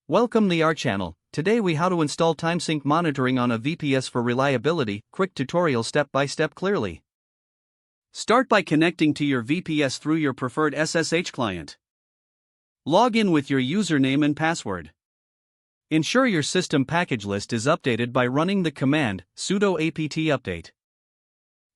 Welcome to our channel. Today we how to install timesync monitoring on a VPS for reliability. Quick tutorial step by step clearly. Start by connecting to your VPS through your preferred SSH client. Log in with your username and password. Ensure your system package list is updated by running the command sudo apt update.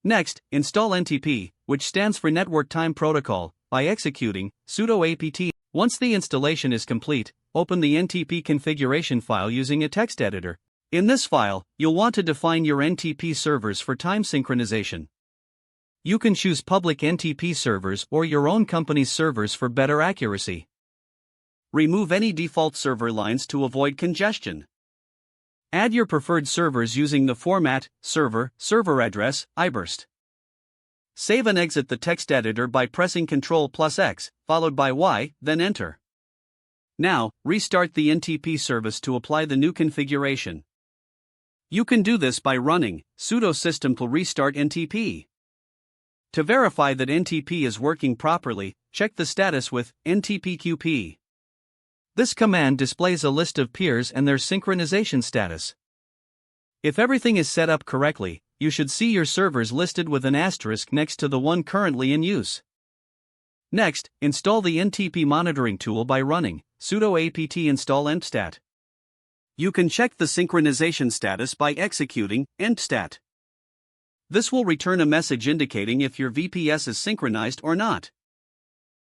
Next, install NTP, which stands for Network Time Protocol, by executing sudo apt. Once the installation is complete, open the NTP configuration file using a text editor. In this file, you'll want to define your NTP servers for time synchronization. You can choose public NTP servers or your own company's servers for better accuracy. Remove any default server lines to avoid congestion. Add your preferred servers using the format server address iburst. Save and exit the text editor by pressing Ctrl+X, followed by Y, then enter. Now, restart the NTP service to apply the new configuration. You can do this by running sudo system restart NTP. To verify that NTP is working properly, check the status with ntpqp. This command displays a list of peers and their synchronization status. If everything is set up correctly, you should see your servers listed with an asterisk next to the one currently in use. Next, install the NTP monitoring tool by running sudo apt install entstat. You can check the synchronization status by executing entstat. This will return a message indicating if your VPS is synchronized or not.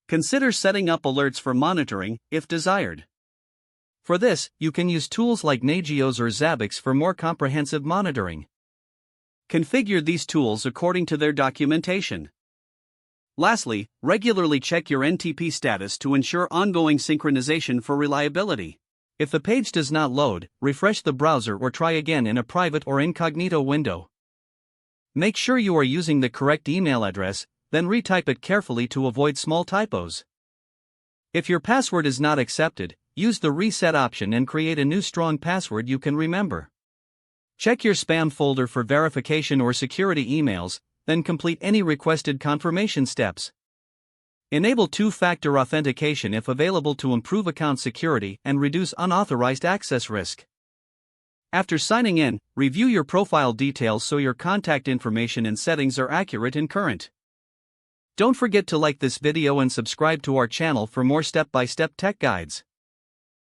Consider setting up alerts for monitoring, if desired. For this, you can use tools like Nagios or Zabbix for more comprehensive monitoring. Configure these tools according to their documentation. Lastly, regularly check your NTP status to ensure ongoing synchronization for reliability. If the page does not load, refresh the browser or try again in a private or incognito window. Make sure you are using the correct email address, then retype it carefully to avoid small typos. If your password is not accepted, use the reset option and create a new strong password you can remember. Check your spam folder for verification or security emails, then complete any requested confirmation steps. Enable two-factor authentication if available to improve account security and reduce unauthorized access risk. After signing in, review your profile details so your contact information and settings are accurate and current. Don't forget to like this video and subscribe to our channel for more step-by-step tech guides.